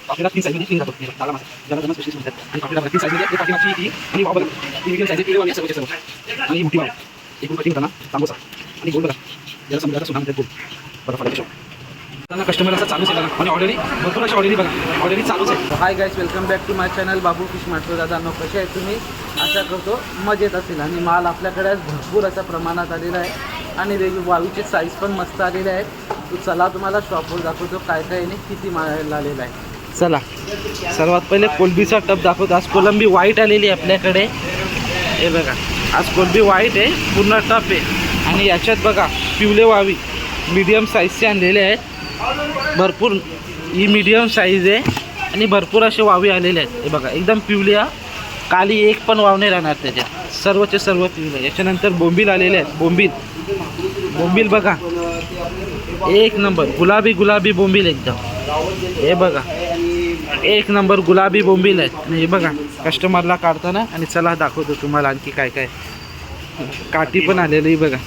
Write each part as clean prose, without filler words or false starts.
आपल्याला 3 साईजमध्ये 3 जातो दादा मासा ज्याला जमा स्पेशलिस्ट म्हणतात. आणि आपल्याला 3 साईजमध्ये एक पाठीमागची ही आणि वाव बघा ही मीडियम साईज आहे सर्वचे सर्व आणि ही मोठी वाव एकूण कटिंग होताना तांबोसा आणि गोल बघा ज्याला समुद्राचा सुना म्हणतात गोल बघा फळाची शॉप त्यांना कस्टमर असं चालूच आहे बघा आणि ऑर्डरी भरपूर अशा ऑर्डरी बघा ऑर्डरी चालूच आहे. Hi guys, welcome back to my channel Babu fish mart. दादांनो कसे आहे तुम्ही? आशा करतो मजेत असेल. आणि माल आपल्याकडे आज भरपूर अशा प्रमाणात आलेला आहे आणि वाळूचे साईज पण मस्त आलेले आहेत. तो चला तुम्हाला शॉपवर दाखवतो काय काय आणि किती माल आलेला आहे. चला सर्वात पहिले कोलंबीचा टप दाखवतो. आज कोलंबी व्हाईट आलेली आहे आपल्याकडे. हे बघा आज कोलंबी व्हाईट आहे, पूर्ण टप आहे. आणि याच्यात बघा पिवले वावी मीडियम साईजचे आणलेले आहेत. भरपूर ही मीडियम साईज आहे आणि भरपूर असे वावी आलेले आहेत. हे बघा एकदम पिवल्या, काली एक पण वाव नाही राहणार त्याच्यात, सर्वचे सर्व पिवले. याच्यानंतर बोंबील आलेले आहेत. बोंबील बघा एक नंबर गुलाबी गुलाबी बोंबील एकदम. हे बघा एक नंबर गुलाबी बोंबील आहेत. आणि हे बघा कस्टमरला काढताना. आणि चला दाखवतो तुम्हाला आणखी काय काय. काठी पण आलेली बघा.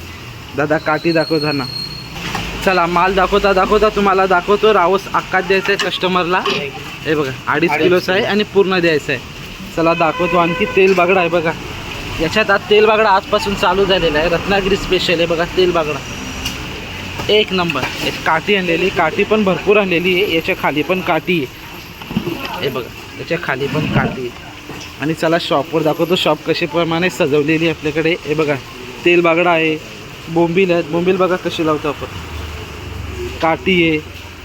दादा काठी दाखवता ना. चला माल दाखवता तुम्हाला दाखवतो. रावस अक्कात द्यायचा आहे कस्टमरला. हे बघा 2.5 किलोचा आहे आणि पूर्ण द्यायचं आहे. चला दाखवतो. आणखी तेल बागडा आहे बघा. याच्यात आज तेल बागडा आजपासून चालू झालेला आहे. रत्नागिरी स्पेशल आहे बघा तेल बागडा एक नंबर. एक काठी आणलेली, काठी पण भरपूर आणलेली आहे. याच्या खाली पण काठी आहे. हे बघा याच्या खाली पण काठी आहे. आणि चला शॉपवर दाखवतो शॉप कशाप्रमाणे सजवलेली आपल्याकडे. हे बघा तेल बागडा आहे, बोंबील आहेत. बोंबील बघा कशी लावतो आपण. काठी आहे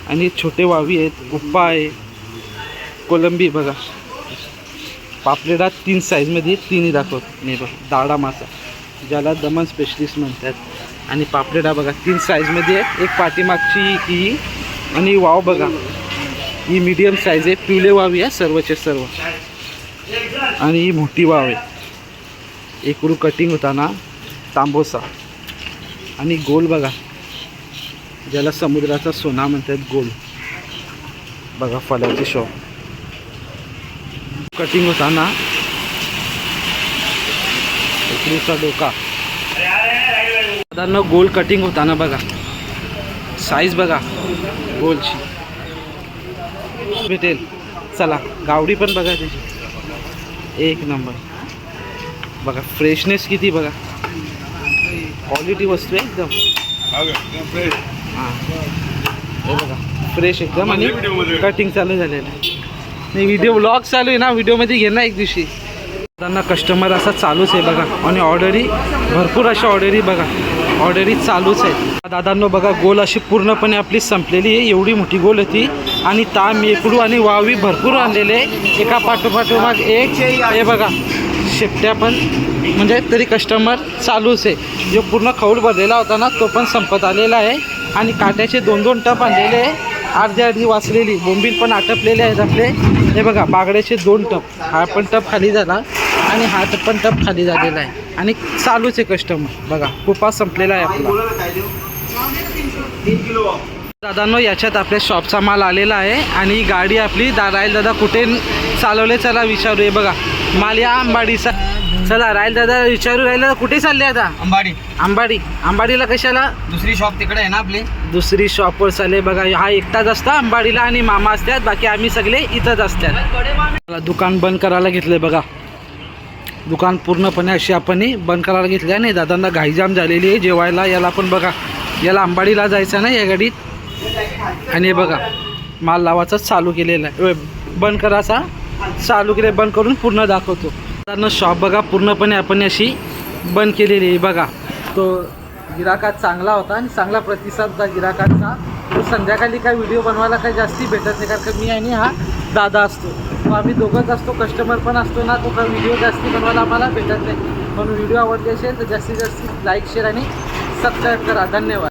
आणि छोटे वावी आहेत, उप्पा आहे, कोलंबी बघा. पापलेटा 3 साईजमध्ये 3ही दाखवतो. नाही बघा दाडा मासा ज्याला दमन स्पेशलिस्ट म्हणतात. आणि पापलेटा बघा 3 साईजमध्ये आहे. एक पाठीमागची ही आणि वाव बघा ही मीडियम साईज आहे. पिवले वावी आहे सर्वचे सर्व. आणि ही मोठी वाव आहे. एकरू कटिंग होताना तांबोसा. आणि गोल बघा ज्याला समुद्राचा सोना म्हणतात गोल बघा. फळाची शॉप कटिंग होताना एकरूचा डोका. साधारण गोल कटिंग होताना बघा साईज बघा गोलची भेटेल. चला गावडी पण बघा त्याची एक नंबर बघा. फ्रेशनेस किती बघा, क्वालिटी वस्तू आहे एकदम. हां हे बघा फ्रेश एकदम. आणि कटिंग चालू झालेलं आहे. नाही व्हिडिओ ब्लॉग चालू आहे ना, व्हिडिओमध्ये घे ना एक दिवशी. त्यांना कस्टमर असा चालूच आहे बघा. आणि ऑर्डरी भरपूर अशा ऑर्डरी बघा ऑर्डरी चालूच आहेत. दादांनो बघा गोल अशी पूर्णपणे आपली संपलेली आहे. एवढी मोठी गोल होती. आणि ताम एकड़ू आणि वावी भरपूर आणलेले एका पाठोपाठोमाग एक. हे बघा शेपट्या पण म्हणजे तरी कस्टमर चालूच आहे. जो पूर्ण खौल भरलेला होता ना तो पण संपत आलेला आहे. आणि काट्याचे 2-2 टप आणलेले आहे. अर्धी वाचलेली बोंबील पण आटपलेले आहेत आपले. हे बघा बागड्याचे 2 टप. हा पण टप खाली झाला आणि हा पण टप खाली झालेला आहे. आणि चालूच आहे कस्टमर बघा. कुपा संपलेला आहे आपला. दादांनो याच्यात आपल्या शॉपचा माल आलेला आहे. आणि गाडी आपली राहील दादा कुठे चालवले चला विचारू. हे बघा माल या आंबाडीचा. चला राहील दादा विचारू. राहिला कुठे चालले आता? आंबाडीला कशाला? दुसरी शॉप तिकडे आहे ना आपली. दुसरी शॉपवर चालले बघा. हा एकटाच असता आंबाडीला आणि मामा असतात. बाकी आम्ही सगळे इथंच असतात. दुकान बंद करायला घेतलंय बघा. दुकान पूर्णपणे अशी आपण बंद करायला घेतली. आणि दादांना घाईजाम झालेली आहे जेवायला. याला पण बघा याला आंबाडीला जायचं ना या गाडीत. आणि हे बघा माल लावायचा चालू केलेला आहे. बंद करायचा चालू केले. बंद करून पूर्ण दाखवतो. दादांना शॉप बघा पूर्णपणे आपण अशी बंद केलेली आहे बघा. तो गिराकात चांगला होता आणि चांगला प्रतिसाद होता गिराकाचा. तो संध्याकाळी काय व्हिडिओ बनवायला काही जास्ती भेटत नाही कारण का मी आणि हा दादा असतो. तो आम्ही दोघंच असतो. कस्टमर पण असतो ना. तो काय व्हिडिओ जास्ती बनवायला आम्हाला भेटत नाही. म्हणून व्हिडिओ आवडले असेल तर जास्तीत जास्त लाईक शेअर आणि सबस्क्राईब करा. धन्यवाद.